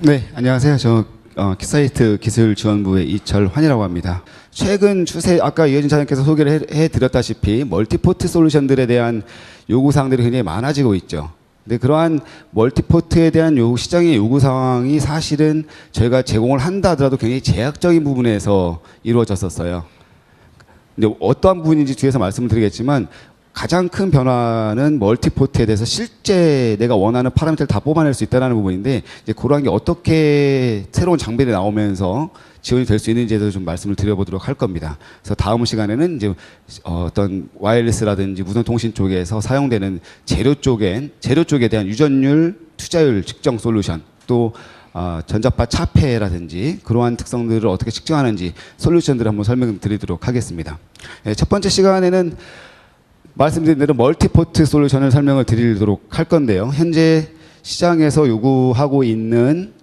네, 안녕하세요. 저 키사이트 기술지원부의 이철환이라고 합니다. 최근 추세, 아까 이혜진 차장께서 소개를 해드렸다시피 멀티포트 솔루션들에 대한 요구사항들이 굉장히 많아지고 있죠. 근데 그러한 멀티포트에 대한 시장의 요구사항이 사실은 저희가 제공을 한다 하더라도 굉장히 제약적인 부분에서 이루어졌었어요. 근데 어떠한 부분인지 뒤에서 말씀을 드리겠지만 가장 큰 변화는 멀티포트에 대해서 실제 내가 원하는 파라미터를 다 뽑아낼 수 있다는 부분인데, 이제 그러한 게 어떻게 새로운 장비들이 나오면서 지원이 될 수 있는지에 대해서 좀 말씀을 드려보도록 할 겁니다. 그래서 다음 시간에는 이제 어떤 와이어리스라든지 무선 통신 쪽에서 사용되는 재료 쪽에 대한 유전율, 투자율 측정 솔루션, 또 전자파 차폐라든지 그러한 특성들을 어떻게 측정하는지 솔루션들을 한번 설명드리도록 하겠습니다. 네, 첫 번째 시간에는 말씀드린 대로 멀티포트 솔루션을 설명을 드리도록 할 건데요. 현재 시장에서 요구하고 있는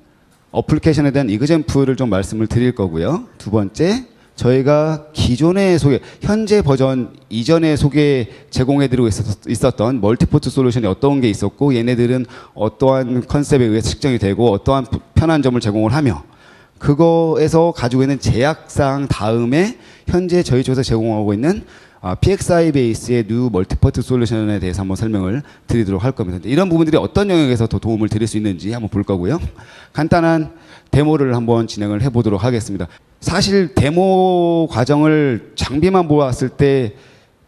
어플리케이션에 대한 이그젠플을 좀 말씀을 드릴 거고요. 두 번째, 저희가 기존의 현재 버전 이전에 제공해드리고 있었던 멀티포트 솔루션이 어떤 게 있었고, 얘네들은 어떠한 컨셉에 의해서 측정이 되고 어떠한 편한 점을 제공을 하며, 그거에서 가지고 있는 제약사항 다음에 현재 저희 쪽에서 제공하고 있는 PXI 베이스의 뉴 멀티포트 솔루션에 대해서 한번 설명을 드리도록 할 겁니다. 이런 부분들이 어떤 영역에서 더 도움을 드릴 수 있는지 한번 볼 거고요. 간단한 데모를 한번 진행을 해보도록 하겠습니다. 사실 데모 과정을 장비만 보았을 때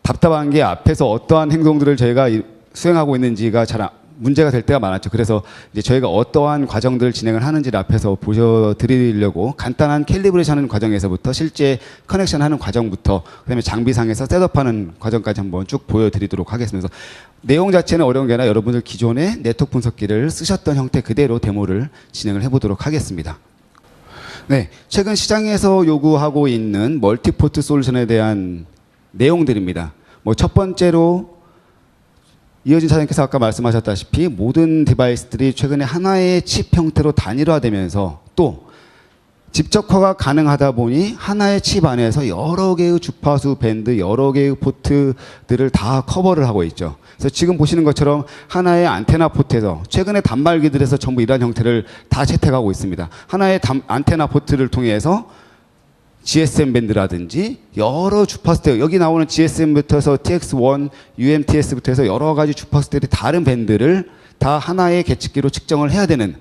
답답한 게 앞에서 어떠한 행동들을 저희가 수행하고 있는지가 잘 문제가 될 때가 많았죠. 그래서 이제 저희가 어떠한 과정들을 진행을 하는지를 앞에서 보여드리려고 간단한 캘리브레이션 하는 과정에서부터 실제 커넥션 하는 과정부터, 그다음에 장비상에서 셋업하는 과정까지 한번 쭉 보여드리도록 하겠습니다. 그래서 내용 자체는 어려운 게 아니라 여러분들 기존의 네트워크 분석기를 쓰셨던 형태 그대로 데모를 진행을 해보도록 하겠습니다. 네, 최근 시장에서 요구하고 있는 멀티포트 솔루션에 대한 내용들입니다. 첫 번째로 이혜진 차장님께서 아까 말씀하셨다시피 모든 디바이스들이 최근에 하나의 칩 형태로 단일화되면서 또 집적화가 가능하다 보니 하나의 칩 안에서 여러 개의 주파수 밴드, 여러 개의 포트들을 다 커버를 하고 있죠. 그래서 지금 보시는 것처럼 하나의 안테나 포트에서 최근에 단말기들에서 전부 이러한 형태를 다 채택하고 있습니다. 하나의 안테나 포트를 통해서 GSM 밴드라든지 여러 주파수대, 여기 나오는 GSM부터 해서 TX1, UMTS부터 해서 여러 가지 주파수대들이 다른 밴드를 다 하나의 계측기로 측정을 해야 되는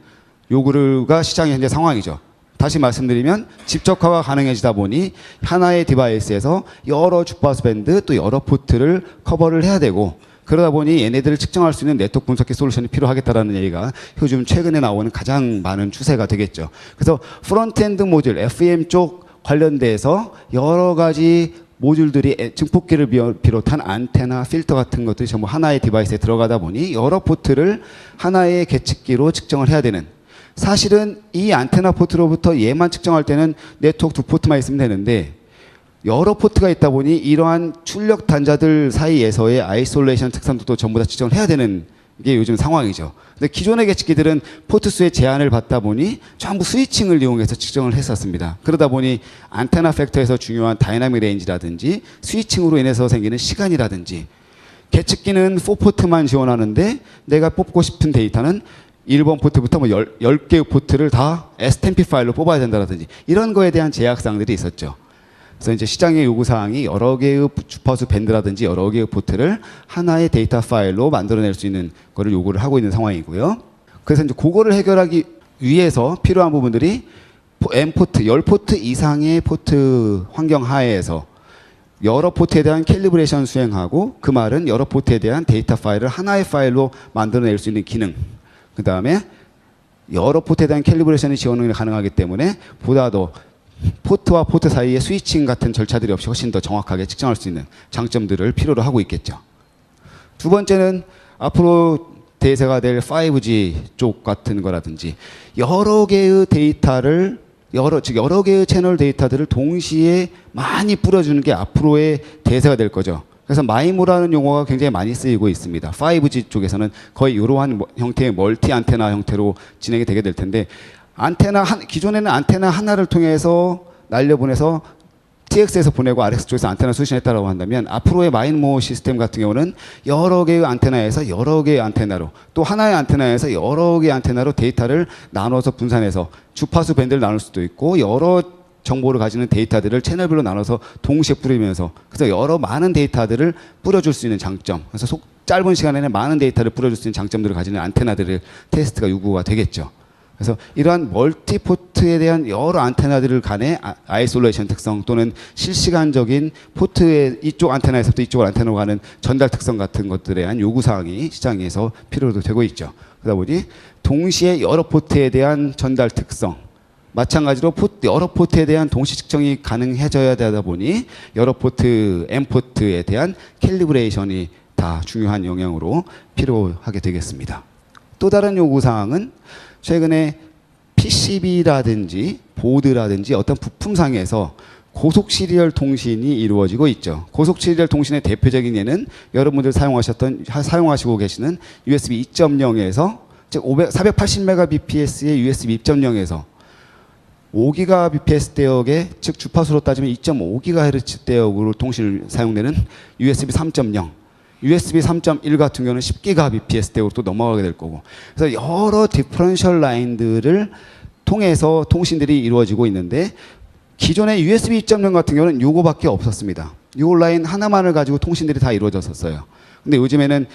요구가 시장의 현재 상황이죠. 다시 말씀드리면 집적화가 가능해지다 보니 하나의 디바이스에서 여러 주파수 밴드 또 여러 포트를 커버를 해야 되고, 그러다 보니 얘네들을 측정할 수 있는 네트워크 분석기 솔루션이 필요하겠다라는 얘기가 요즘 최근에 나오는 가장 많은 추세가 되겠죠. 그래서 프론트엔드 모듈, FEM 쪽 관련돼서 여러 가지 모듈들이 증폭기를 비롯한 안테나, 필터 같은 것들이 전부 하나의 디바이스에 들어가다 보니 여러 포트를 하나의 계측기로 측정을 해야 되는, 사실은 이 안테나 포트로부터 얘만 측정할 때는 네트워크 두 포트만 있으면 되는데 여러 포트가 있다 보니 이러한 출력 단자들 사이에서의 아이솔레이션 특성도 전부 다 측정을 해야 되는 게 요즘 상황이죠. 근데 기존의 계측기들은 포트 수의 제한을 받다 보니 전부 스위칭을 이용해서 측정을 했었습니다. 그러다 보니 안테나 팩터에서 중요한 다이나믹 레인지라든지 스위칭으로 인해서 생기는 시간이라든지, 계측기는 4포트만 지원하는데 내가 뽑고 싶은 데이터는 1번 포트부터 10개의 포트를 다 STMP 파일로 뽑아야 된다라든지 이런 거에 대한 제약사항들이 있었죠. 그래서 이제 시장의 요구사항이 여러 개의 주파수 밴드라든지 여러 개의 포트를 하나의 데이터 파일로 만들어낼 수 있는 거를 요구를 하고 있는 상황이고요. 그래서 이제 그거를 해결하기 위해서 필요한 부분들이 M포트, 10포트 이상의 포트 환경 하에서 여러 포트에 대한 캘리브레이션 수행하고, 그 말은 여러 포트에 대한 데이터 파일을 하나의 파일로 만들어낼 수 있는 기능, 그 다음에 여러 포트에 대한 캘리브레이션이 지원이 가능하기 때문에 보다 더 포트와 포트 사이의 스위칭 같은 절차들이 없이 훨씬 더 정확하게 측정할 수 있는 장점들을 필요로 하고 있겠죠. 두 번째는 앞으로 대세가 될 5G 쪽 같은 거라든지 여러 개의 데이터를 여러 개의 채널 데이터들을 동시에 많이 뿌려주는 게 앞으로의 대세가 될 거죠. 그래서 마이모라는 용어가 굉장히 많이 쓰이고 있습니다. 5G 쪽에서는 거의 이러한 형태의 멀티 안테나 형태로 진행이 되게 될 텐데, 기존에는 안테나 하나를 통해서 날려보내서 TX에서 보내고 RX 쪽에서 안테나 수신했다라고 한다면 앞으로의 마인모 시스템 같은 경우는 여러 개의 안테나에서 여러 개의 안테나로 또 하나의 안테나에서 여러 개의 안테나로 데이터를 나눠서 분산해서 주파수 밴드를 나눌 수도 있고 여러 정보를 가지는 데이터들을 채널별로 나눠서 동시에 뿌리면서 그래서 여러 많은 데이터들을 뿌려줄 수 있는 장점 그래서 짧은 시간에는 많은 데이터를 뿌려줄 수 있는 장점들을 가지는 안테나들을 테스트가 요구가 되겠죠. 그래서 이러한 멀티포트에 대한 여러 안테나들을 간의 아이솔레이션 특성 또는 실시간적인 포트의 이쪽 안테나에서부터 이쪽 안테나로 가는 전달 특성 같은 것들에 대한 요구사항이 시장에서 필요로 되고 있죠. 그러다 보니 동시에 여러 포트에 대한 전달 특성 마찬가지로 여러 포트에 대한 동시 측정이 가능해져야 되다 보니 여러 포트, M포트에 대한 캘리브레이션이 다 중요한 영역으로 필요하게 되겠습니다. 또 다른 요구사항은 최근에 PCB라든지 보드라든지 어떤 부품상에서 고속 시리얼 통신이 이루어지고 있죠. 고속 시리얼 통신의 대표적인 예는 여러분들 사용하시고 계시는 USB 2.0에서 즉 480Mbps의 USB 2.0에서 5GBps 대역의 즉 주파수로 따지면 2.5GHz 대역으로 통신을 사용되는 USB 3.0 USB 3.1 같은 경우는 10GBps 대역으로 또 넘어가게 될 거고 그래서 여러 디퍼런셜 라인들을 통해서 통신들이 이루어지고 있는데 기존의 USB 2.0 같은 경우는 요거밖에 없었습니다. 요 라인 하나만을 가지고 통신들이 다 이루어졌었어요. 근데 요즘에는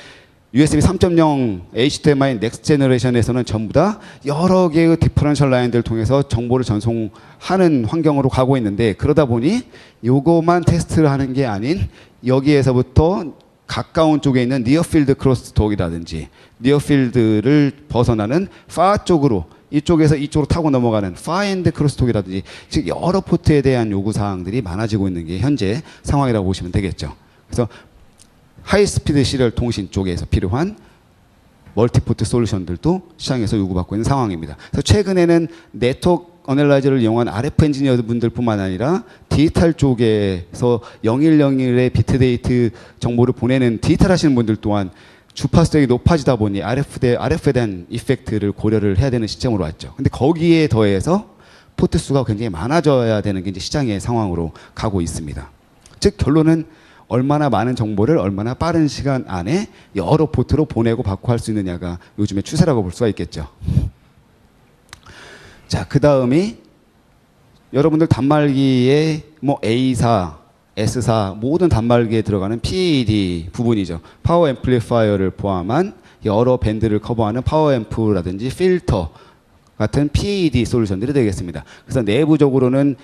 USB 3.0 HDMI 넥스트 제너레이션에서는 전부 다 여러 개의 디퍼런셜 라인들을 통해서 정보를 전송하는 환경으로 가고 있는데 그러다 보니 요거만 테스트를 하는 게 아닌 여기에서부터 가까운 쪽에 있는 니어필드 크로스톡이라든지 니어필드를 벗어나는 파 쪽으로 이쪽에서 이쪽으로 타고 넘어가는 파엔드 크로스톡이라든지 즉 여러 포트에 대한 요구사항들이 많아지고 있는 게 현재 상황이라고 보시면 되겠죠. 그래서 하이스피드 시리얼 통신 쪽에서 필요한 멀티포트 솔루션들도 시장에서 요구받고 있는 상황입니다. 그래서 최근에는 네트워크 어널라이저를 이용한 RF 엔지니어분들뿐만 아니라 디지털 쪽에서 0101의 비트데이트 정보를 보내는 디지털 하시는 분들 또한 주파수력이 높아지다 보니 RF에 대한 이펙트를 고려를 해야 되는 시점으로 왔죠. 근데 거기에 더해서 포트 수가 굉장히 많아져야 되는 게 이제 시장의 상황으로 가고 있습니다. 즉 결론은 얼마나 많은 정보를 얼마나 빠른 시간 안에 여러 포트로 보내고 받고 할 수 있느냐가 요즘의 추세라고 볼 수가 있겠죠. 자, 그 다음이 여러분들 단말기에 뭐 A사, S사 모든 단말기에 들어가는 PAD 부분이죠. 파워 앰플리파이어를 포함한 여러 밴드를 커버하는 파워 앰프라든지 필터 같은 PAD 솔루션들이 되겠습니다. 그래서 내부적으로는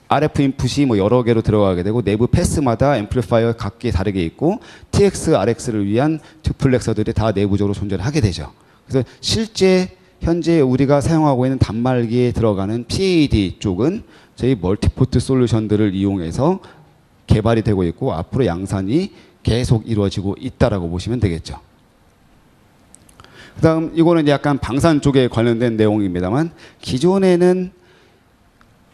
RF 인풋이 뭐 여러 개로 들어가게 되고 내부 패스마다 앰플리파이어 각기 다르게 있고 TX, RX를 위한 듀플렉서들이 다 내부적으로 존재를 하게 되죠. 그래서 실제 현재 우리가 사용하고 있는 단말기에 들어가는 PAD 쪽은 저희 멀티포트 솔루션들을 이용해서 개발이 되고 있고 앞으로 양산이 계속 이루어지고 있다라고 보시면 되겠죠. 그다음 이거는 약간 방산 쪽에 관련된 내용입니다만 기존에는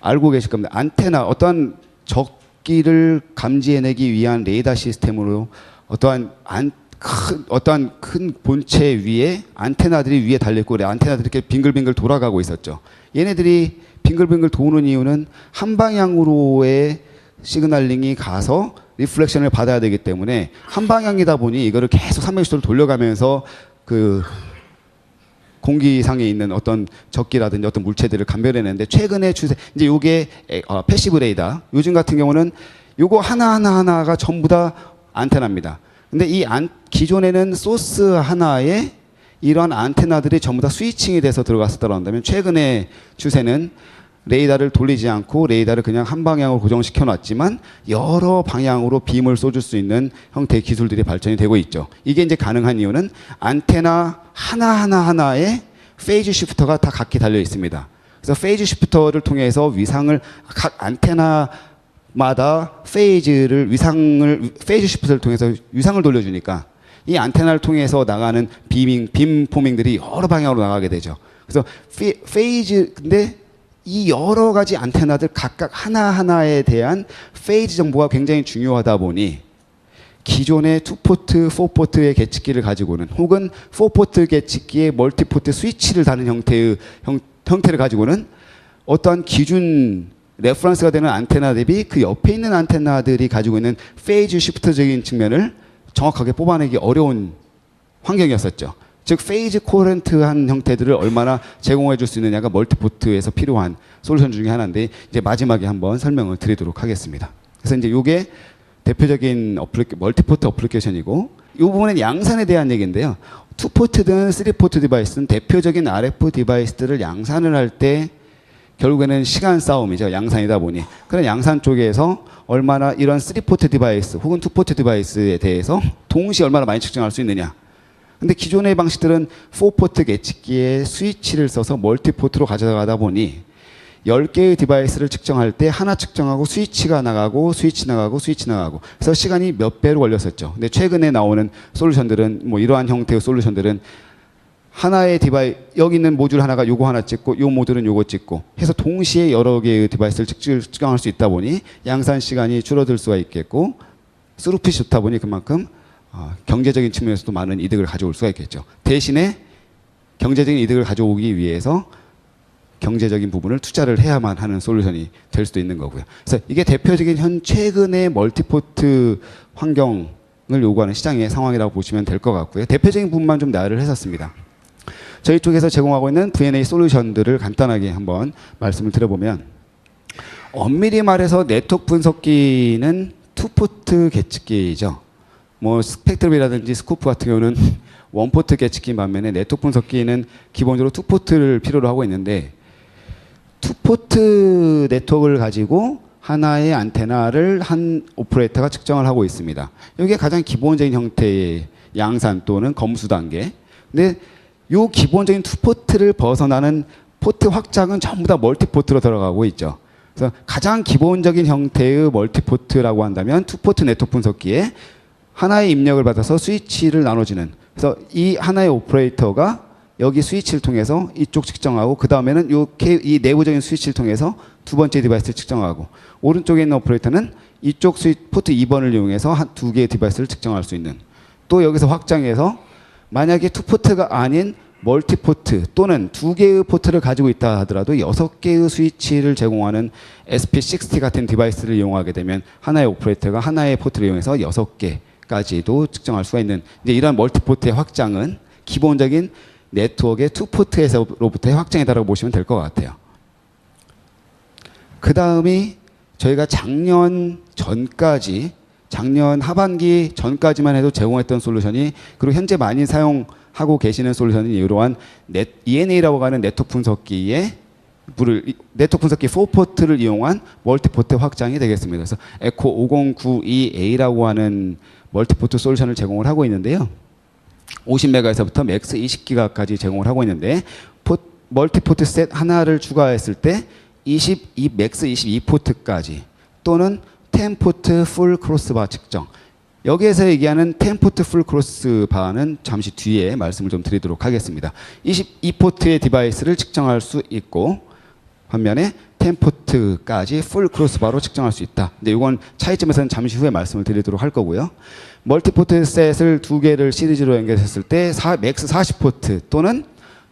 알고 계실 겁니다. 안테나 어떠한 적기를 감지해내기 위한 레이더 시스템으로 어떠한 큰 본체 위에 안테나들이 위에 달려있고 안테나들이 이렇게 빙글빙글 돌아가고 있었죠. 얘네들이 빙글빙글 도는 이유는 한 방향으로의 시그널링이 가서 리플렉션을 받아야 되기 때문에 한 방향이다 보니 이거를 계속 360도로 돌려가면서 그 공기상에 있는 어떤 적기라든지 어떤 물체들을 감별해내는데 최근의 추세 이제 요게 패시브 레이더 요즘 같은 경우는 요거 하나가 전부 다 안테나입니다. 근데 이 기존에는 소스 하나에 이런 안테나들이 전부 다 스위칭이 돼서 들어갔었다고 한다면 최근의 추세는 레이더를 돌리지 않고 레이더를 그냥 한 방향으로 고정시켜 놨지만 여러 방향으로 빔을 쏘줄 수 있는 형태의 기술들이 발전이 되고 있죠. 이게 이제 가능한 이유는 안테나 하나에 페이즈 시프터가 다 각기 달려 있습니다. 그래서 페이즈 시프터를 통해서 위상을 각 안테나마다 페이즈 시프터를 통해서 위상을 돌려주니까 이 안테나를 통해서 나가는 빔 포밍들이 여러 방향으로 나가게 되죠. 그래서 근데 이 여러 가지 안테나들 각각 하나하나에 대한 페이즈 정보가 굉장히 중요하다 보니 기존의 2포트, 4포트의 계측기를 가지고는 혹은 4포트 계측기에 멀티포트 스위치를 다는 형태를 가지고는 어떠한 기준 레퍼런스가 되는 안테나 대비 그 옆에 있는 안테나들이 가지고 있는 페이즈 시프트적인 측면을 정확하게 뽑아내기 어려운 환경이었었죠. 즉 페이즈 코런트한 형태들을 얼마나 제공해 줄 수 있느냐가 멀티포트에서 필요한 솔루션 중에 하나인데, 이제 마지막에 한번 설명을 드리도록 하겠습니다. 그래서 이제 이게 대표적인 멀티포트 어플리케이션이고, 이 부분은 양산에 대한 얘기인데요. 2포트든 3포트 디바이스든 대표적인 RF 디바이스들을 양산을 할 때 결국에는 시간 싸움이죠. 양산이다 보니. 그런 양산 쪽에서 얼마나 이런 3포트 디바이스 혹은 2포트 디바이스에 대해서 동시에 얼마나 많이 측정할 수 있느냐. 근데 기존의 방식들은 4포트 계측기에 스위치를 써서 멀티포트로 가져가다 보니 10개의 디바이스를 측정할 때 하나 측정하고 스위치가 나가고 스위치 나가고 스위치 나가고, 그래서 시간이 몇 배로 걸렸었죠. 근데 최근에 나오는 솔루션들은 뭐 이러한 형태의 솔루션들은 하나의 여기 있는 모듈 하나가 요거 하나 찍고 요 모듈은 요거 찍고 해서 동시에 여러 개의 디바이스를 측정할 수 있다 보니 양산 시간이 줄어들 수가 있겠고, 스루핏이 좋다 보니 그만큼 경제적인 측면에서도 많은 이득을 가져올 수가 있겠죠. 대신에 경제적인 이득을 가져오기 위해서 경제적인 부분을 투자를 해야만 하는 솔루션이 될 수도 있는 거고요. 그래서 이게 대표적인 최근의 멀티포트 환경을 요구하는 시장의 상황이라고 보시면 될 것 같고요. 대표적인 부분만 좀 나열을 했었습니다. 저희 쪽에서 제공하고 있는 V&A 솔루션들을 간단하게 한번 말씀을 드려보면, 엄밀히 말해서 네트워크 분석기는 2포트 계측기이죠. 뭐 스펙트럼이라든지 스코프 같은 경우는 1포트 계측기인 반면에 네트워크 분석기는 기본적으로 2포트를 필요로 하고 있는데, 2포트 네트워크를 가지고 하나의 안테나를 한 오퍼레이터가 측정을 하고 있습니다. 이게 가장 기본적인 형태의 양산 또는 검수 단계. 근데 이 기본적인 2포트를 벗어나는 포트 확장은 전부 다 멀티포트로 들어가고 있죠. 그래서 가장 기본적인 형태의 멀티포트라고 한다면 2포트 네트워크 분석기에 하나의 입력을 받아서 스위치를 나눠주는, 그래서 이 하나의 오퍼레이터가 여기 스위치를 통해서 이쪽 측정하고, 그 다음에는 이 내부적인 스위치를 통해서 두 번째 디바이스를 측정하고, 오른쪽에 있는 오퍼레이터는 이쪽 포트 2번을 이용해서 한 두 개의 디바이스를 측정할 수 있는, 또 여기서 확장해서 만약에 2포트가 아닌 멀티포트 또는 두 개의 포트를 가지고 있다 하더라도 6개의 스위치를 제공하는 SP60 같은 디바이스를 이용하게 되면 하나의 오퍼레이터가 하나의 포트를 이용해서 6개까지도 측정할 수가 있는, 이제 이러한 멀티포트의 확장은 기본적인 네트워크의 2포트에서로부터의 확장이다라고 보시면 될 것 같아요. 그 다음이 저희가 작년 하반기 전까지만 해도 제공했던 솔루션이, 그리고 현재 많이 사용하고 계시는 솔루션이 이러한 ENA라고 하는 네트워크 분석기 4포트를 이용한 멀티포트 확장이 되겠습니다. 그래서 에코 5092A라고 하는 멀티포트 솔루션을 제공을 하고 있는데요. 50메가에서부터 맥스 20기가까지 제공을 하고 있는데, 멀티포트 셋 하나를 추가했을 때 맥스 22포트까지 또는 10포트 풀 크로스바 측정. 여기에서 얘기하는 10포트 풀 크로스바는 잠시 뒤에 말씀을 좀 드리도록 하겠습니다. 22포트의 디바이스를 측정할 수 있고, 반면에 10포트까지 풀 크로스바로 측정할 수 있다. 근데 이건 차이점에서는 잠시 후에 말씀을 드리도록 할 거고요. 멀티포트 셋을 두 개를 시리즈로 연결했을 때 맥스 40포트 또는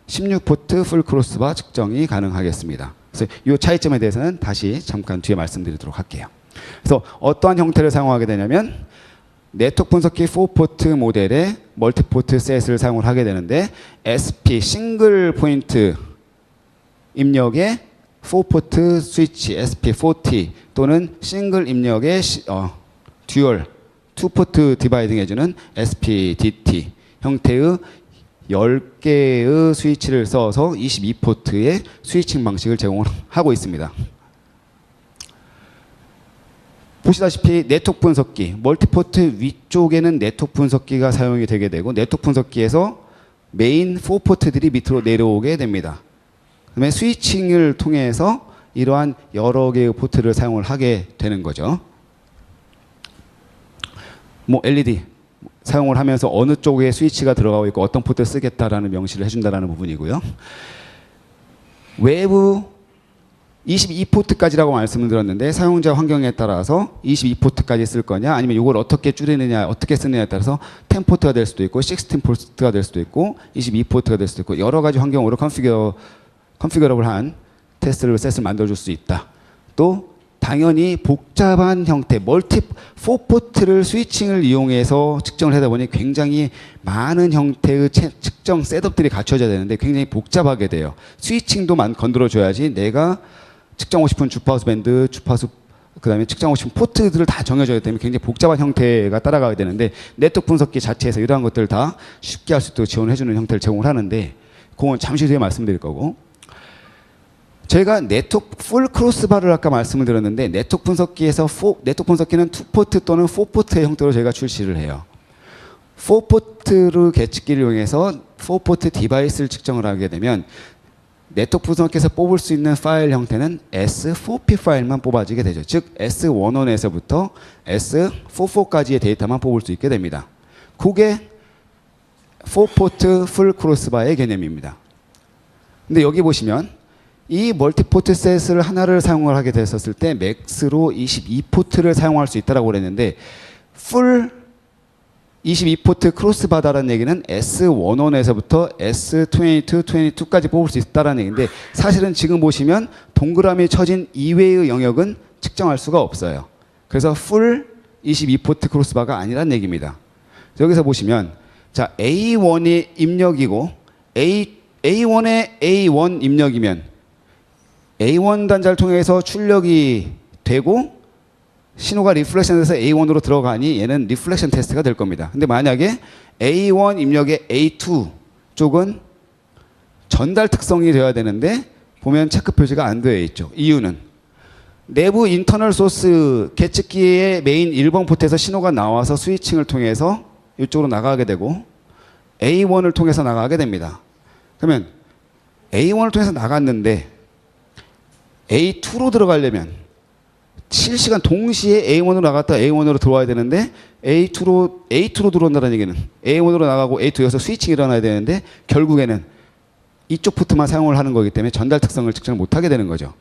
16포트 풀 크로스바 측정이 가능하겠습니다. 그래서 이 차이점에 대해서는 다시 잠깐 뒤에 말씀드리도록 할게요. 그래서 어떠한 형태를 사용하게 되냐면, 네트워크 분석기 4포트 모델의 멀티포트 셋을 사용을 하게 되는데, SP 싱글 포인트 입력의 4포트 스위치 SP40 또는 싱글 입력의 듀얼 2포트 디바이딩 해주는 SPDT 형태의 10개의 스위치를 써서 22포트의 스위칭 방식을 제공을 하고 있습니다. 보시다시피 네트워크 분석기, 멀티포트 위쪽에는 네트워크 분석기가 사용이 되게 되고, 네트워크 분석기에서 메인 4포트들이 밑으로 내려오게 됩니다. 그다음에 스위칭을 통해서 이러한 여러 개의 포트를 사용을 하게 되는 거죠. 뭐 LED 사용을 하면서 어느 쪽에 스위치가 들어가고 있고 어떤 포트를 쓰겠다라는 명시를 해준다라는 부분이고요. 외부 22포트까지라고 말씀을 드렸는데, 사용자 환경에 따라서 22포트까지 쓸 거냐 아니면 이걸 어떻게 줄이느냐 어떻게 쓰느냐에 따라서 10포트가 될 수도 있고 16포트가 될 수도 있고 22포트가 될 수도 있고, 여러 가지 환경으로 컨피거러블한 테스트를 셋을 만들어줄 수 있다. 또 당연히 복잡한 형태, 멀티 4포트를 스위칭을 이용해서 측정을 하다 보니 굉장히 많은 형태의 측정 셋업들이 갖춰져야 되는데 굉장히 복잡하게 돼요. 스위칭도 건드려줘야지 내가 측정하고 싶은 주파수 밴드, 주파수 그다음에 측정하고 싶은 포트들을 다 정해줘야 되기 때문에 굉장히 복잡한 형태가 따라가게 되는데 네트워크 분석기 자체에서 이러한 것들을 다 쉽게 할 수 있도록 지원해주는 형태를 제공을 하는데 그건 잠시 뒤에 말씀드릴 거고, 저희가 네트워크 풀 크로스바를 아까 말씀을 드렸는데 네트워크 분석기에서 네트워크 분석기는 2포트 또는 4포트의 형태로 저희가 출시를 해요. 4포트로 계측기를 이용해서 4포트 디바이스를 측정을 하게 되면 네트워크 분석기에서 뽑을 수 있는 파일 형태는 S4P 파일만 뽑아지게 되죠. 즉 S11에서부터 S44까지의 데이터만 뽑을 수 있게 됩니다. 그게 4포트 풀 크로스바의 개념입니다. 근데 여기 보시면 이 멀티포트 셋을 하나를 사용을 하게 됐었을 때 맥스로 22포트를 사용할 수 있다고 그랬는데 풀 22포트 크로스바다라는 얘기는 S11에서부터 S22, 22까지 뽑을 수 있다는 얘기인데 사실은 지금 보시면 동그라미 쳐진 이외의 영역은 측정할 수가 없어요. 그래서 풀 22포트 크로스바가 아니란 얘기입니다. 여기서 보시면 자 A1이 입력이고 A1의 A1 입력이면 A1 단자를 통해서 출력이 되고 신호가 리플렉션돼서 A1으로 들어가니 얘는 리플렉션 테스트가 될 겁니다. 근데 만약에 A1 입력의 A2 쪽은 전달 특성이 되어야 되는데 보면 체크 표시가 안 되어 있죠. 이유는 내부 인터널 소스 계측기의 메인 1번 포트에서 신호가 나와서 스위칭을 통해서 이쪽으로 나가게 되고 A1을 통해서 나가게 됩니다. 그러면 A1을 통해서 나갔는데 A2로 들어가려면 실시간 동시에 A1으로 나갔다 A1으로 들어와야 되는데 A2로 들어온다는 얘기는 A1으로 나가고 A2에서 스위칭이 일어나야 되는데 결국에는 이쪽 포트만 사용을 하는 거기 때문에 전달 특성을 측정을 못하게 되는 거죠.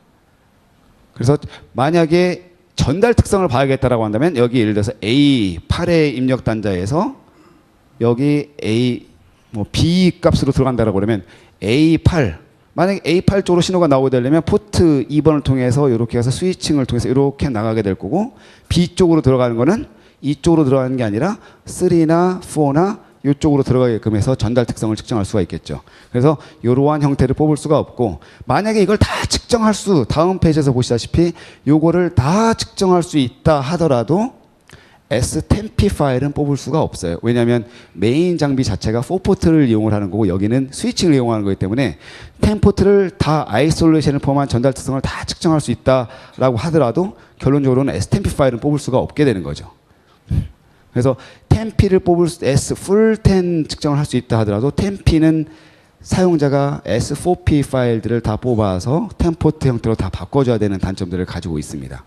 그래서 만약에 전달 특성을 봐야겠다라고 한다면 여기 예를 들어서 A8의 입력 단자에서 여기 B 값으로 들어간다라고 그러면 A8 만약에 A8 쪽으로 신호가 나오게 되려면 포트 2번을 통해서 이렇게 해서 스위칭을 통해서 이렇게 나가게 될 거고 B 쪽으로 들어가는 거는 이쪽으로 들어가는 게 아니라 3나 4나 이쪽으로 들어가게끔 해서 전달 특성을 측정할 수가 있겠죠. 그래서 이러한 형태를 뽑을 수가 없고 만약에 이걸 다 측정할 수 다음 페이지에서 보시다시피 요거를 다 측정할 수 있다 하더라도 S10P 파일은 뽑을 수가 없어요. 왜냐하면 메인 장비 자체가 4포트를 이용을 하는 거고 여기는 스위칭을 이용하는 거기 때문에 10포트를 다 아이솔레이션을 포함한 전달 특성을 다 측정할 수 있다라고 하더라도 결론적으로는 S10P 파일은 뽑을 수가 없게 되는 거죠. 그래서 10P를 뽑을 수 S 풀 10 측정을 할 수 있다 하더라도 10P는 사용자가 S4P 파일들을 다 뽑아서 10포트 형태로 다 바꿔줘야 되는 단점들을 가지고 있습니다.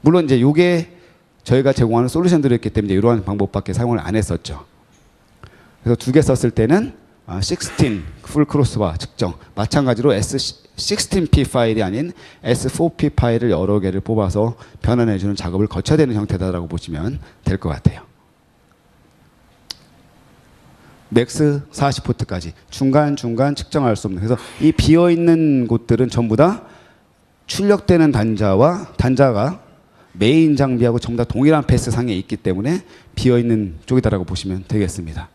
물론 이제 이게 저희가 제공하는 솔루션들이었기 때문에 이러한 방법밖에 사용을 안 했었죠. 그래서 두 개 썼을 때는 16 풀 크로스바 측정 마찬가지로 S16P 파일이 아닌 S4P 파일을 여러 개를 뽑아서 변환해주는 작업을 거쳐야 되는 형태다라고 보시면 될 것 같아요. 맥스 40포트까지 중간중간 측정할 수 없는 그래서 이 비어있는 곳들은 전부 다 출력되는 단자가 메인 장비하고 전부 다 동일한 패스 상에 있기 때문에 비어있는 쪽이다라고 보시면 되겠습니다.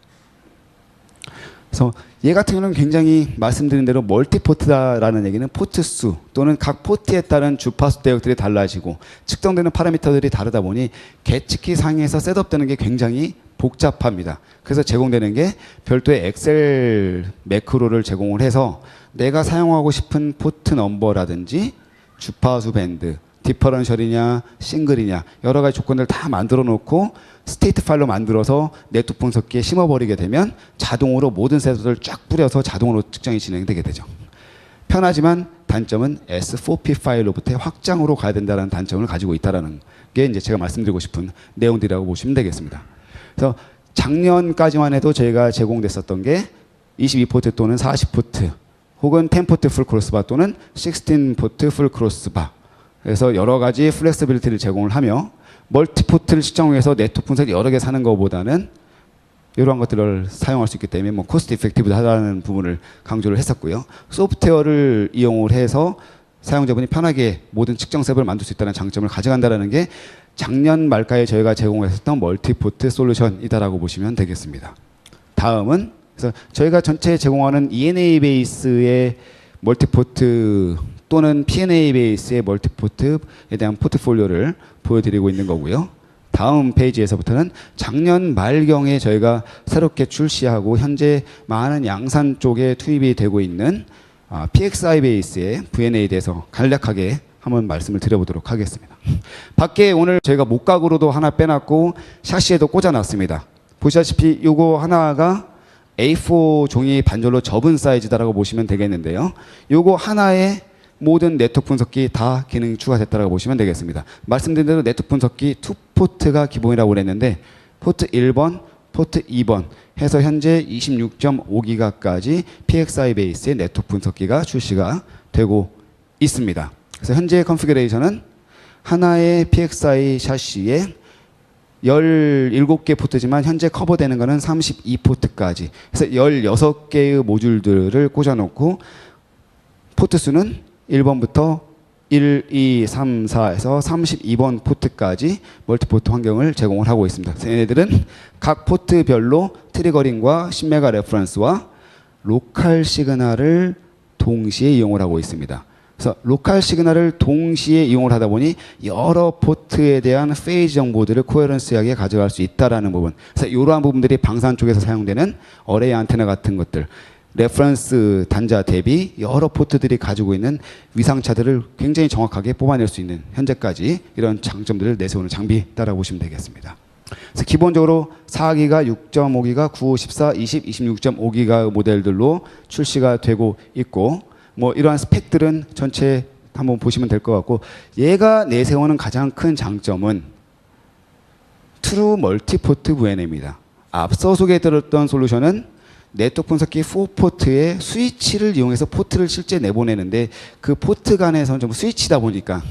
그래서 얘 같은 경우는 굉장히 말씀드린 대로 멀티포트다라는 얘기는 포트 수 또는 각 포트에 따른 주파수 대역들이 달라지고 측정되는 파라미터들이 다르다 보니 계측기 상에서 셋업되는 게 굉장히 복잡합니다. 그래서 제공되는 게 별도의 엑셀 매크로를 제공을 해서 내가 사용하고 싶은 포트 넘버라든지 주파수 밴드 디퍼런셜이냐 싱글이냐 여러 가지 조건들을 다 만들어 놓고 스테이트 파일로 만들어서 네트워크 분석기에 심어버리게 되면 자동으로 모든 셋업을 쫙 뿌려서 자동으로 측정이 진행되게 되죠. 편하지만 단점은 S4P 파일로부터 확장으로 가야 된다는 단점을 가지고 있다는 게 이제 제가 말씀드리고 싶은 내용들이라고 보시면 되겠습니다. 그래서 작년까지만 해도 저희가 제공됐었던 게 22포트 또는 40포트 혹은 10포트 풀 크로스바 또는 16포트 풀 크로스바 그래서 여러 가지 플렉서빌리티를 제공을 하며 멀티포트를 측정해서 네트워크 분석을 여러 개 사는 것보다는 이러한 것들을 사용할 수 있기 때문에 코스트 이펙티브하다는 부분을 강조를 했었고요. 소프트웨어를 이용을 해서 사용자분이 편하게 모든 측정 셋업을 만들 수 있다는 장점을 가져간다는 게 작년 말까지 저희가 제공했었던 멀티포트 솔루션이다라고 보시면 되겠습니다. 다음은 그래서 저희가 전체 제공하는 ENA 베이스의 멀티포트 또는 P&A 베이스의 멀티포트에 대한 포트폴리오를 보여드리고 있는 거고요. 다음 페이지에서부터는 작년 말경에 저희가 새롭게 출시하고 현재 많은 양산 쪽에 투입이 되고 있는 PXI 베이스의 VNA에 대해서 간략하게 한번 말씀을 드려보도록 하겠습니다. 밖에 오늘 저희가 목각으로도 하나 빼놨고 샤시에도 꽂아놨습니다. 보시다시피 이거 하나가 A4 종이 반절로 접은 사이즈다라고 보시면 되겠는데요. 요거 하나에 모든 네트워크 분석기 다 기능이 추가됐다고 보시면 되겠습니다. 말씀드린 대로 네트워크 분석기 2포트가 기본이라고 그랬는데 포트 1번, 포트 2번 해서 현재 26.5기가까지 PXI 베이스의 네트워크 분석기가 출시가 되고 있습니다. 그래서 현재 컨피그레이션은 하나의 PXI 샤시에 17개 포트지만 현재 커버되는 것은 32포트까지 그래서 16개의 모듈들을 꽂아놓고 포트 수는 1번부터 1, 2, 3, 4에서 32번 포트까지 멀티포트 환경을 제공을 하고 있습니다. 그래서 얘네들은 각 포트별로 트리거링과 10메가 레퍼런스와 로컬 시그널을 동시에 이용을 하고 있습니다. 그래서 로컬 시그널을 동시에 이용을 하다 보니 여러 포트에 대한 페이지 정보들을 코헤런스하게 가져갈 수 있다라는 부분. 그래서 이러한 부분들이 방산 쪽에서 사용되는 어레이 안테나 같은 것들, 레퍼런스 단자 대비 여러 포트들이 가지고 있는 위상차들을 굉장히 정확하게 뽑아낼 수 있는 현재까지 이런 장점들을 내세우는 장비다라고 보시면 되겠습니다. 그래서 기본적으로 4기가, 6.5기가, 9, 14, 20, 26.5기가 모델들로 출시가 되고 있고 뭐 이러한 스펙들은 전체 한번 보시면 될 것 같고 얘가 내세우는 가장 큰 장점은 트루 멀티포트 VNA입니다. 앞서 소개해드렸던 솔루션은 네트워크 분석기 4포트에 스위치를 이용해서 포트를 실제 내보내는데 그 포트 간에서는 좀 스위치다 보니까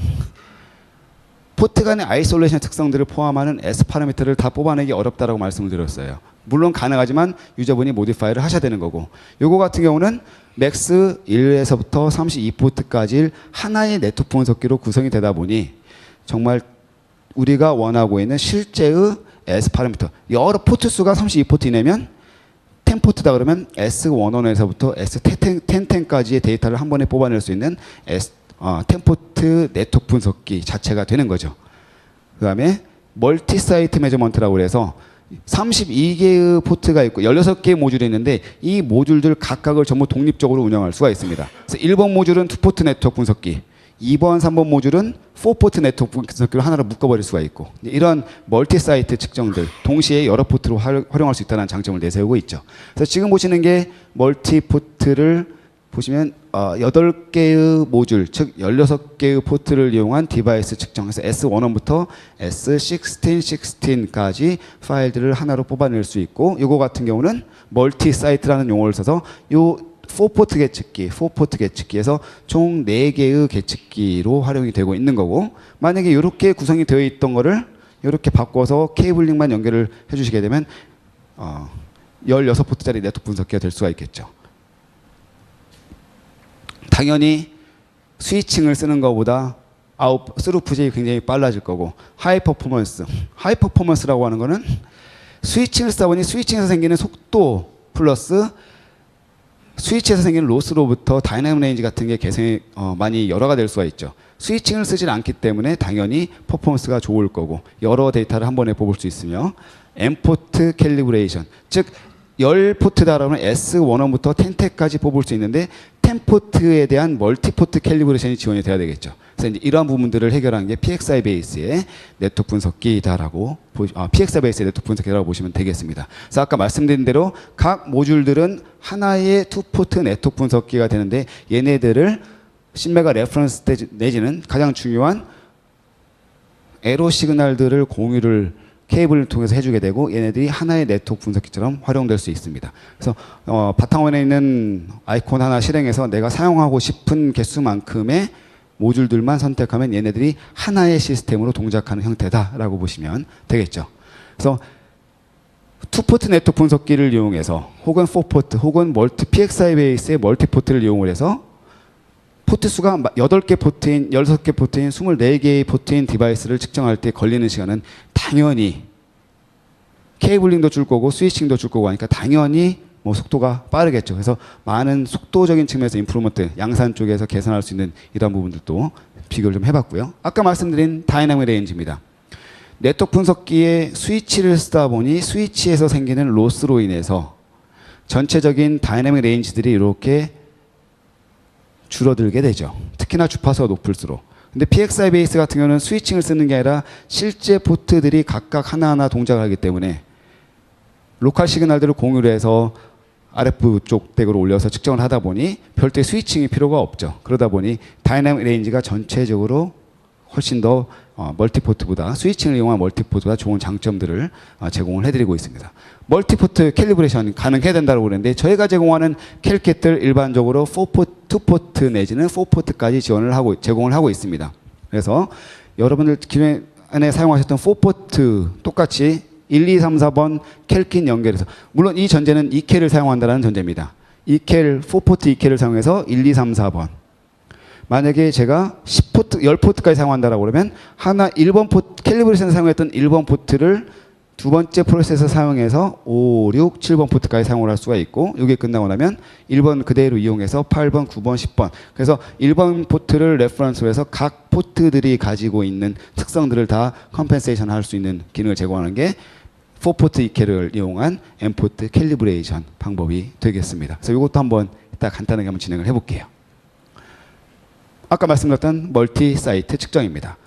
포트 간의 아이솔레이션 특성들을 포함하는 S 파라미터를 다 뽑아내기 어렵다라고 말씀을 드렸어요. 물론 가능하지만 유저분이 모디파이를 하셔야 되는 거고 요거 같은 경우는 맥스 1에서부터 32포트까지 하나의 네트워크 분석기로 구성이 되다 보니 정말 우리가 원하고 있는 실제의 S 파라미터 여러 포트 수가 32포트 이내면 10포트다 그러면 S11에서부터 S1010까지의 데이터를 한 번에 뽑아낼 수 있는 10포트 네트워크 분석기 자체가 되는 거죠. 그 다음에 멀티 사이트 매저먼트라고 해서 32개의 포트가 있고 16개의 모듈이 있는데 이 모듈들 각각을 전부 독립적으로 운영할 수가 있습니다. 그래서 1번 모듈은 2포트 네트워크 분석기, 2번, 3번 모듈은 4포트 네트워크 분석기로 하나로 묶어버릴 수가 있고 이런 멀티 사이트 측정들 동시에 여러 포트로 활용할 수 있다는 장점을 내세우고 있죠. 그래서 지금 보시는 게 멀티 포트를 보시면 8개의 모듈, 즉 16개의 포트를 이용한 디바이스 측정해서 S11부터 S16, 16까지 파일들을 하나로 뽑아낼 수 있고 이거 같은 경우는 멀티 사이트라는 용어를 써서 요 4포트 계측기, 4포트 계측기에서 총 4개의 계측기로 활용이 되고 있는 거고 만약에 이렇게 구성이 되어 있던 거를 이렇게 바꿔서 케이블링만 연결을 해주시게 되면 16포트짜리 네트워크 분석기가 될 수가 있겠죠. 당연히 스위칭을 쓰는 것보다 스루풋이 굉장히 빨라질 거고 하이 퍼포먼스라고 하는 거는 스위칭을 쓰다 보니 스위칭에서 생기는 속도 플러스 스위치에서 생기는 로스로부터 다이나믹 레인지 같은 게 개선이 많이 열화가 될 수가 있죠. 스위칭을 쓰질 않기 때문에 당연히 퍼포먼스가 좋을 거고 여러 데이터를 한 번에 뽑을 수 있으며 M포트 캘리브레이션 즉 10포트다 그러면 S11부터 10까지 뽑을 수 있는데 10포트에 대한 멀티포트 캘리브레이션이 지원이 돼야 되겠죠. 그래서 이제 이러한 부분들을 해결한 게 PXI 베이스의 네트워크 분석기다라고 PXI 베이스의 네트워크 분석기라고 보시면 되겠습니다. 그래서 아까 말씀드린 대로 각 모듈들은 하나의 2포트 네트워크 분석기가 되는데 얘네들을 10메가 레퍼런스 내지는 가장 중요한 에러 시그널들을 공유를 케이블을 통해서 해주게 되고 얘네들이 하나의 네트워크 분석기처럼 활용될 수 있습니다. 그래서 바탕화면에 있는 아이콘 하나 실행해서 내가 사용하고 싶은 개수만큼의 모듈들만 선택하면 얘네들이 하나의 시스템으로 동작하는 형태다라고 보시면 되겠죠. 그래서 2포트 네트워크 분석기를 이용해서 혹은 4포트 혹은 PXI 베이스의 멀티포트를 이용을 해서 포트 수가 8개 포트인 16개 포트인 24개의 포트인 디바이스를 측정할 때 걸리는 시간은 당연히 케이블링도 줄 거고 스위칭도 줄 거고 하니까 당연히 뭐 속도가 빠르겠죠. 그래서 많은 속도적인 측면에서 임프루먼트 양산 쪽에서 개선할 수 있는 이런 부분들도 비교를 좀 해봤고요. 아까 말씀드린 다이나믹 레인지입니다. 네트워크 분석기에 스위치를 쓰다 보니 스위치에서 생기는 로스로 인해서 전체적인 다이나믹 레인지들이 이렇게 줄어들게 되죠. 특히나 주파수가 높을수록. 근데 PXI 베이스 같은 경우는 스위칭을 쓰는 게 아니라 실제 포트들이 각각 하나하나 동작을 하기 때문에 로컬 시그널들을 공유를 해서 RF 쪽 덱으로 올려서 측정을 하다 보니 별도의 스위칭이 필요가 없죠. 그러다 보니 다이나믹 레인지가 전체적으로 훨씬 더 멀티포트보다 스위칭을 이용한 멀티포트보다 좋은 장점들을 제공을 해드리고 있습니다. 멀티포트 캘리브레이션 가능해야 된다고 그러는데 저희가 제공하는 캘킷들 일반적으로 2포트 내지는 4포트까지 제공을 하고 있습니다. 그래서 여러분들 기존에 사용하셨던 4포트 똑같이 1, 2, 3, 4번 캘킷 연결해서 물론 이 전제는 2캘을 사용한다는 전제입니다. 2캘, 4포트 2캘을 사용해서 1, 2, 3, 4번 만약에 제가 10포트, 10포트까지 사용한다라고 그러면 하나 1번 포트, 캘리브레이션을 사용했던 1번 포트를 두 번째 프로세서 사용해서 5, 6, 7번 포트까지 사용을 할 수가 있고 이게 끝나고 나면 1번 그대로 이용해서 8번, 9번, 10번 그래서 1번 포트를 레퍼런스로 해서 각 포트들이 가지고 있는 특성들을 다 컴펜세이션 할 수 있는 기능을 제공하는 게 4포트 2캘을 이용한 M포트 캘리브레이션 방법이 되겠습니다. 그래서 이것도 한번 이따 간단하게 한번 진행을 해볼게요. 아까 말씀드렸던 멀티 사이트 측정입니다.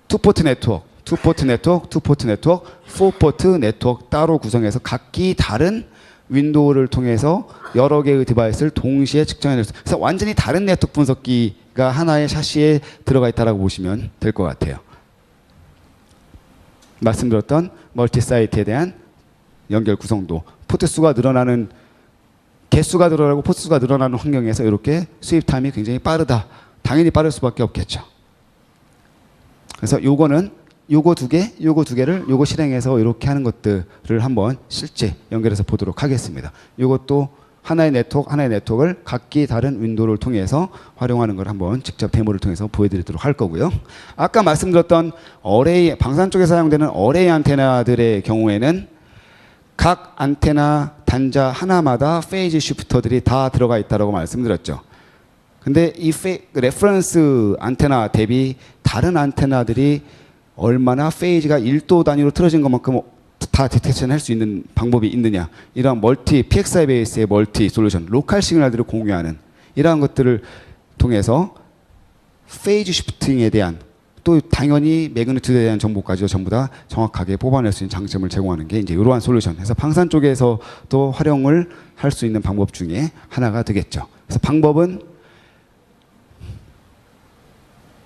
2포트 네트워크, 2포트 네트워크, 2포트 네트워크, 4포트 네트워크 따로 구성해서 각기 다른 윈도우를 통해서 여러 개의 디바이스를 동시에 측정해낼 수 있어요. 그래서 완전히 다른 네트워크 분석기가 하나의 샤시에 들어가 있다고 보시면 될 것 같아요. 말씀드렸던 멀티 사이트에 대한 연결 구성도 포트 수가 늘어나는 개수가 늘어나고 포트 수가 늘어나는 환경에서 이렇게 수입 타임이 굉장히 빠르다. 당연히 빠를 수밖에 없겠죠. 그래서 요거 두 개를 요거 실행해서 이렇게 하는 것들을 한번 실제 연결해서 보도록 하겠습니다. 요것도 하나의 네트워크를 각기 다른 윈도우를 통해서 활용하는 걸 한번 직접 데모를 통해서 보여드리도록 할 거고요. 아까 말씀드렸던 어레이, 방산 쪽에 사용되는 어레이 안테나들의 경우에는 각 안테나 단자 하나마다 페이즈 쉬프터들이 다 들어가 있다고 말씀드렸죠. 근데 이 레퍼런스 안테나 대비 다른 안테나들이 얼마나 페이지가 1도 단위로 틀어진 것만큼 다 디텍션 할 수 있는 방법이 있느냐, 이런 PXI 베이스의 멀티 솔루션, 로컬 시그널들을 공유하는 이러한 것들을 통해서 페이지 시프팅에 대한 또 당연히 매그니튜드에 대한 정보까지도 전부 다 정확하게 뽑아낼 수 있는 장점을 제공하는 게 이제 이러한 솔루션. 그래서 방산 쪽에서도 활용을 할 수 있는 방법 중에 하나가 되겠죠. 그래서 방법은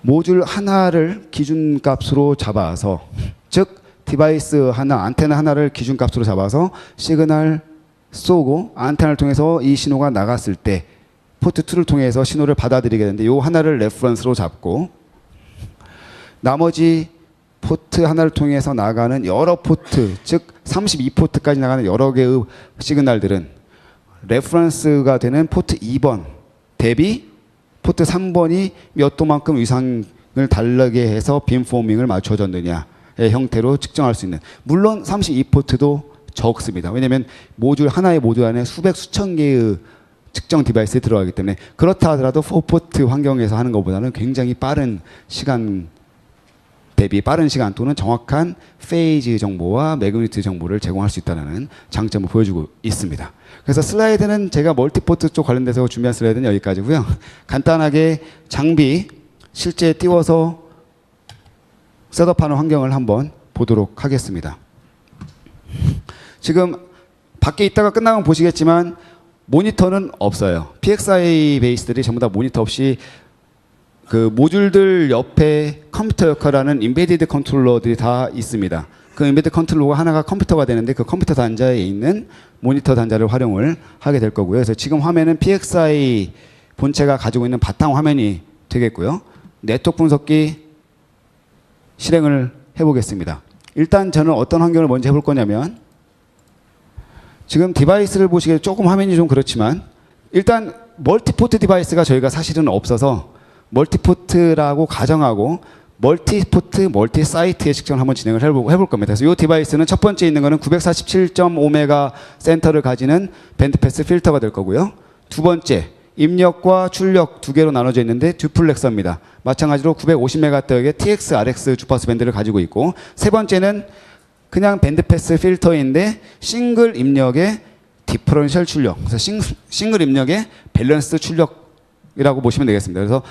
모듈 하나를 기준값으로 잡아서, 즉 디바이스 하나, 안테나 하나를 기준값으로 잡아서 시그널 쏘고 안테나를 통해서 이 신호가 나갔을 때 포트 2를 통해서 신호를 받아들이게 되는데 이 하나를 레퍼런스로 잡고 나머지 포트 하나를 통해서 나가는 여러 포트, 즉 32포트까지 나가는 여러 개의 시그널들은 레퍼런스가 되는 포트 2번 대비 포트 3번이 몇 도만큼 위상을 다르게 해서 빔포밍을 맞춰줬느냐의 형태로 측정할 수 있는, 물론 32포트도 적습니다. 왜냐하면 하나의 모듈 안에 수천 개의 측정 디바이스에 들어가기 때문에. 그렇다 하더라도 4포트 환경에서 하는 것보다는 굉장히 빠른 시간 또는 정확한 페이지 정보와 매그니튜드 정보를 제공할 수 있다는 장점을 보여주고 있습니다. 그래서 슬라이드는 제가 멀티포트 쪽 관련돼서 준비한 슬라이드는 여기까지고요. 간단하게 장비 실제 띄워서 셋업하는 환경을 한번 보도록 하겠습니다. 지금 밖에 있다가 끝나면 보시겠지만 모니터는 없어요. PXI 베이스들이 전부 다 모니터 없이 그 모듈들 옆에 컴퓨터 역할하는 인베디드 컨트롤러들이 다 있습니다. 그 인베디드 컨트롤러가 하나가 컴퓨터가 되는데 그 컴퓨터 단자에 있는 모니터 단자를 활용을 하게 될 거고요. 그래서 지금 화면은 PXI 본체가 가지고 있는 바탕 화면이 되겠고요. 네트워크 분석기 실행을 해보겠습니다. 일단 저는 어떤 환경을 먼저 해볼 거냐면, 지금 디바이스를 보시기에 조금 화면이 좀 그렇지만 일단 멀티포트 디바이스가 저희가 사실은 없어서 멀티포트라고 가정하고 멀티포트, 멀티사이트의 측정을 한번 진행을 해볼 겁니다. 그래서 이 디바이스는 첫 번째 있는 거는 947.5메가 센터를 가지는 밴드패스 필터가 될 거고요. 두 번째, 입력과 출력 두 개로 나눠져 있는데 듀플렉서입니다. 마찬가지로 950메가헤르츠의 TX, RX 주파수 밴드를 가지고 있고, 세 번째는 그냥 밴드패스 필터인데 싱글 입력의 디퍼런셜 출력, 그래서 싱글 입력의 밸런스 출력이라고 보시면 되겠습니다. 그래서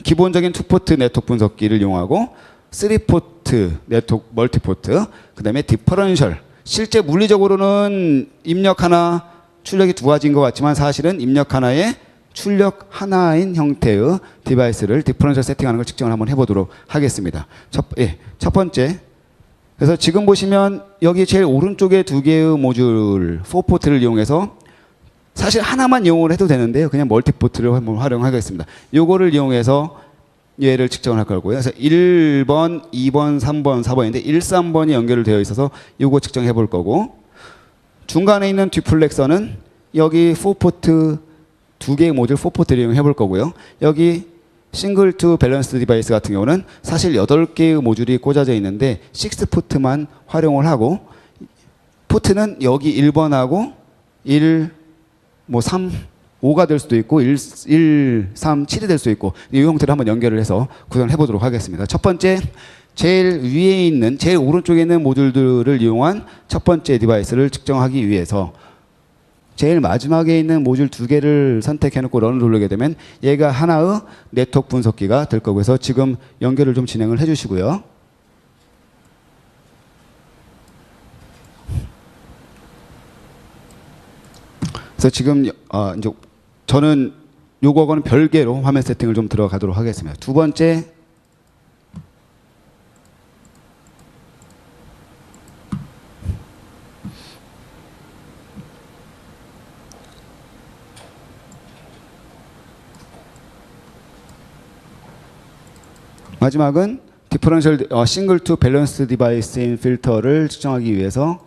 기본적인 투포트 네트워크 분석기를 이용하고 3포트 네트워크 멀티포트, 그 다음에 디퍼런셜, 실제 물리적으로는 입력 하나 출력이 두 가지인 것 같지만 사실은 입력 하나에 출력 하나인 형태의 디바이스를 디퍼런셜 세팅하는 걸 측정을 한번 해보도록 하겠습니다. 첫 번째, 그래서 지금 보시면 여기 제일 오른쪽에 두 개의 모듈 4포트를 이용해서 사실 하나만 이용을 해도 되는데요. 그냥 멀티포트를 한번 활용하겠습니다. 요거를 이용해서 얘를 측정을 할 거고요. 그래서 1번, 2번, 3번, 4번인데 1, 3번이 연결되어 있어서 요거 측정해 볼 거고, 중간에 있는 듀플렉서는 여기 4포트 두 개의 모듈 4포트를 이용해 볼 거고요. 여기 싱글 투 밸런스 디바이스 같은 경우는 사실 8개의 모듈이 꽂아져 있는데 6포트만 활용을 하고, 포트는 여기 1번하고 1, 3, 5가 될 수도 있고 1, 3, 7이 될 수도 있고, 이 형태로 한번 연결을 해서 구성을 해보도록 하겠습니다. 첫 번째, 제일 위에 있는, 제일 오른쪽에 있는 모듈들을 이용한 첫 번째 디바이스를 측정하기 위해서 제일 마지막에 있는 모듈 두 개를 선택해놓고 런을 누르게 되면 얘가 하나의 네트워크 분석기가 될 거고, 해서 지금 연결을 좀 진행을 해주시고요. 그래서 지금 이제 저는 요거하고는 별개로 화면 세팅을 좀 들어가도록 하겠습니다. 두 번째, 마지막은 디퍼런셜 싱글 투 밸런스 디바이스인 필터를 측정하기 위해서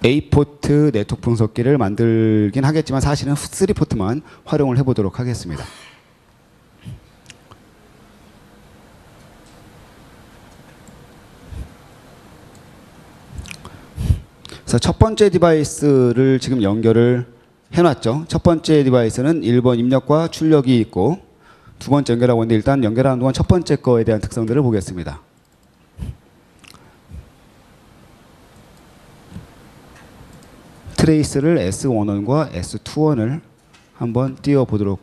A포트 네트워크 분석기를 만들긴 하겠지만 사실은 3포트만 활용을 해보도록 하겠습니다. 그래서 첫 번째 디바이스를 지금 연결을 해놨죠. 첫 번째 디바이스는 1번 입력과 출력이 있고, 두 번째 연결하고 있는데 일단 연결하는 동안 첫 번째 거에 대한 특성들을 보겠습니다. 트레이스를 S11과 S21을 한번 띄워보도록.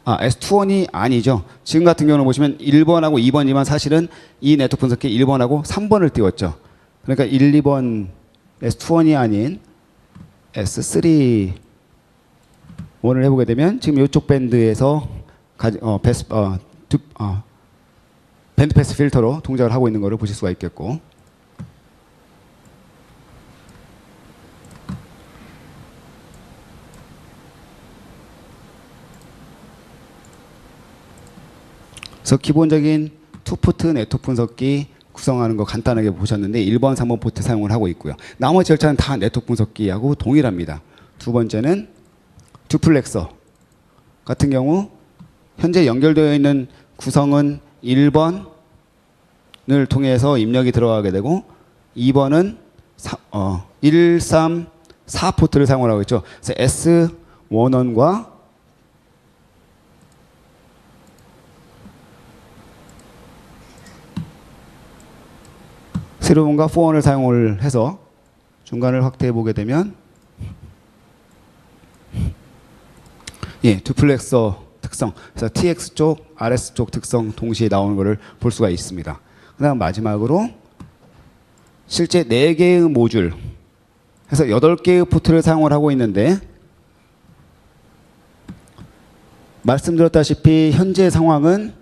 S21이 아니죠. 지금 같은 경우는 보시면 1번하고 2번이지만 사실은 이 네트워크 분석기 1번하고 3번을 띄웠죠. 그러니까 1, 2번 S21이 아닌 S3 원을 해보게 되면 지금 이쪽 밴드에서 밴드 패스 필터로 동작을 하고 있는 것을 보실 수가 있겠고, 그래서 기본적인 투포트 네트워크 분석기 구성하는 거 간단하게 보셨는데 1번, 3번 포트 사용을 하고 있고요. 나머지 절차는 다 네트워크 분석기하고 동일합니다. 두 번째는 듀플렉서 같은 경우 현재 연결되어 있는 구성은 1번을 통해서 입력이 들어가게 되고, 2번은 1, 3, 4포트를 사용을 하고 있죠. 그래서 S11과 세로본과 4원을 사용을 해서 중간을 확대해 보게 되면 듀플렉서 특성, 그래서 TX 쪽, RS 쪽 특성 동시에 나오는 것을 볼 수가 있습니다. 그 다음 마지막으로 실제 4개의 모듈, 해서 8개의 포트를 사용을 하고 있는데, 말씀드렸다시피 현재 상황은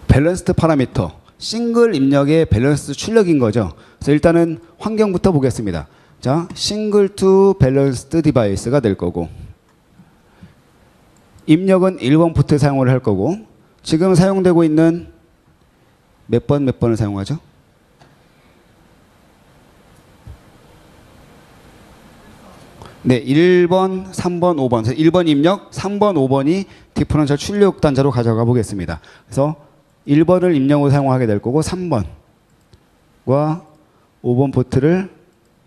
밸런스드 파라미터, 싱글 입력의 밸런스 출력인 거죠. 그래서 일단은 환경부터 보겠습니다. 자, 싱글 투 밸런스드 디바이스가 될 거고, 입력은 1번 포트 사용을 할 거고, 지금 사용되고 있는 몇 번을 사용하죠? 네, 1번, 3번, 5번. 1번 입력, 3번, 5번이 디퍼런셜 출력 단자로 가져가 보겠습니다. 그래서 1번을 입력으로 사용하게 될 거고 3번과 5번 포트를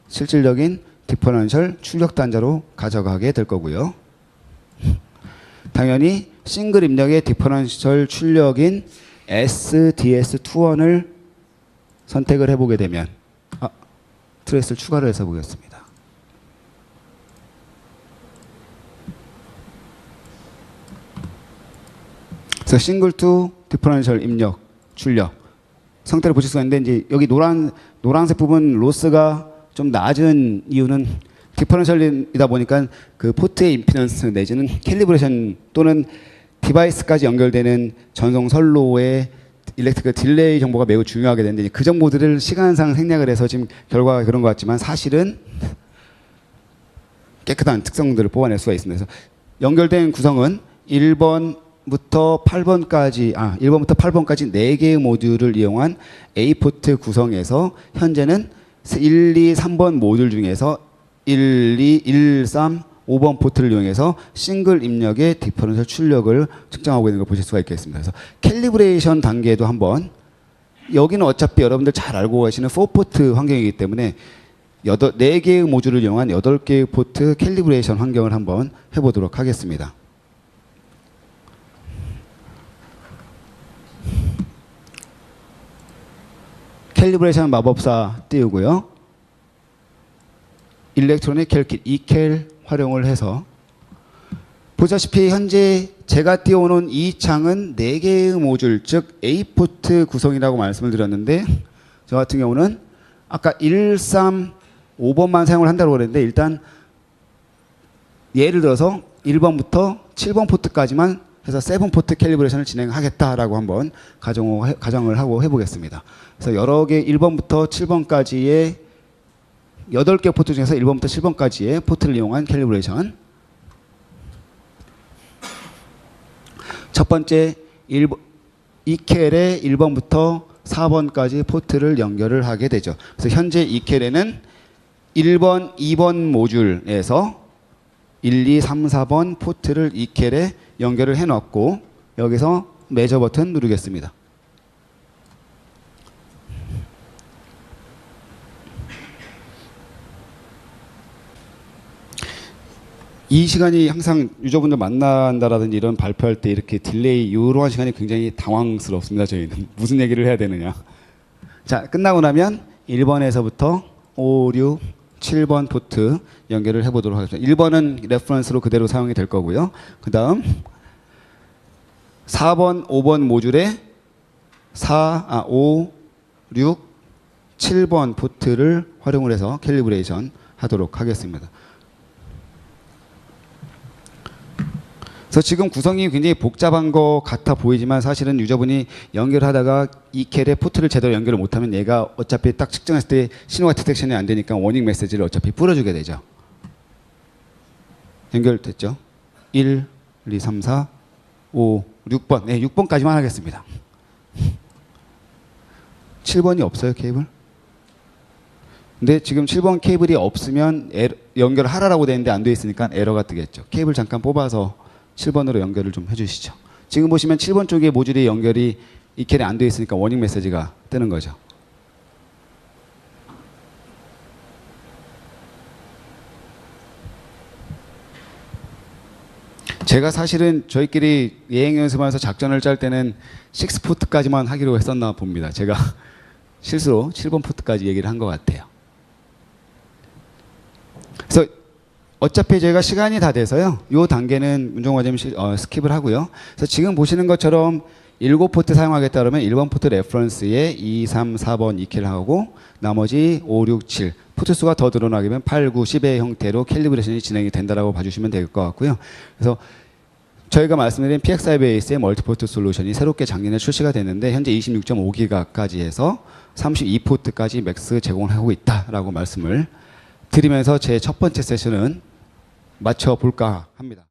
실질적인 디퍼런셜 출력 단자로 가져가게 될 거고요. 당연히 싱글 입력의 디퍼런셜 출력인 SDS21을 선택을 해보게 되면 트레이스를 추가를 해서 보겠습니다. 그래서 싱글 투 디퍼런셜 입력 출력 상태를 보실 수가 있는데 이제 여기 노란색 부분 로스가 좀 낮은 이유는 디퍼런셜이다 보니까 그 포트의 임피던스 내지는 캘리브레이션 또는 디바이스까지 연결되는 전송 선로의 일렉트리컬 딜레이 정보가 매우 중요하게 되는데 그 정보들을 시간상 생략을 해서 지금 결과가 그런 것 같지만 사실은 깨끗한 특성들을 뽑아낼 수가 있습니다. 그래서 연결된 구성은 1번부터 8번까지 4개의 모듈을 이용한 A포트 구성에서 현재는 1, 2, 3번 모듈 중에서 1, 2, 1, 3, 5번 포트를 이용해서 싱글 입력의 디퍼런셜 출력을 측정하고 있는 걸 보실 수가 있겠습니다. 그래서 캘리브레이션 단계도 한번 여기는 어차피 여러분들 잘 알고 계시는 4포트 환경이기 때문에 4개의 모듈을 이용한 8개의 포트 캘리브레이션 환경을 한번 해보도록 하겠습니다. 캘리브레이션 마법사 띄우고요. 일렉트로닉 캘킷 ecal 활용을 해서 보시다시피 현재 제가 띄워놓은 이 창은 4개의 모듈 즉 A포트 구성이라고 말씀을 드렸는데 저 같은 경우는 아까 1, 3, 5번만 사용을 한다고 그랬는데 일단 예를 들어서 1번부터 7번 포트까지만 해서 7포트 캘리브레이션을 진행하겠다라고 한번 가정을 하고 해보겠습니다. 그래서 여러 개 1번부터 7번까지의 8개 포트 중에서 1번부터 7번까지의 포트를 이용한 캘리브레이션. 첫 번째 ecel에 1번부터 4번까지 포트를 연결을 하게 되죠. 그래서 현재 ecel에는 1번, 2번 모듈에서 1, 2, 3, 4번 포트를 ecel에 연결을 해놨고 여기서 메저 버튼 누르겠습니다. 이 시간이 항상 유저분들 만난다라든지 이런 발표할 때 이렇게 딜레이 이러한 시간이 굉장히 당황스럽습니다. 저희는 무슨 얘기를 해야 되느냐. 자, 끝나고 나면 1번에서부터 5, 6, 7번 포트 연결을 해보도록 하겠습니다. 1번은 레퍼런스로 그대로 사용이 될 거고요. 그 다음 4번, 5번 모듈에 5, 6, 7번 포트를 활용을 해서 캘리브레이션 하도록 하겠습니다. 그래서 지금 구성이 굉장히 복잡한 것 같아 보이지만 사실은 유저분이 연결하다가 ecel에 포트를 제대로 연결을 못하면 얘가 어차피 딱 측정했을 때 신호가 디텍션이 안 되니까 워닝 메시지를 어차피 뿌려주게 되죠. 연결됐죠? 1, 2, 3, 4, 5, 6번. 네, 6번까지만 하겠습니다. 7번이 없어요, 케이블? 근데 지금 7번 케이블이 없으면 연결하라고 되는데 안 돼 있으니까 에러가 뜨겠죠. 케이블 잠깐 뽑아서 7번으로 연결을 좀 해주시죠. 지금 보시면 7번 쪽에 모듈이 연결이 ecel에 안 돼 있으니까 워닝 메시지가 뜨는 거죠. 제가 사실은 저희끼리 예행 연습하면서 작전을 짤 때는 6포트까지만 하기로 했었나 봅니다. 제가 실수로 7번 포트까지 얘기를 한 것 같아요. 그래서 어차피 저희가 시간이 다 돼서요. 이 단계는 운종과정 스킵을 하고요. 그래서 지금 보시는 것처럼 7포트 사용하겠다 그러면 1번 포트 레퍼런스에 2, 3, 4번 ecel을 하고 나머지 5, 6, 7 포트 수가 더 늘어나게 되면 8, 9, 10의 형태로 캘리브레이션이 진행이 된다라고 봐주시면 될 것 같고요. 그래서 저희가 말씀드린 PXI 베이스의 멀티포트 솔루션이 새롭게 작년에 출시가 됐는데 현재 26.5기가까지 해서 32포트까지 맥스 제공을 하고 있다라고 말씀을 드리면서 제 첫 번째 세션은 마쳐볼까 합니다.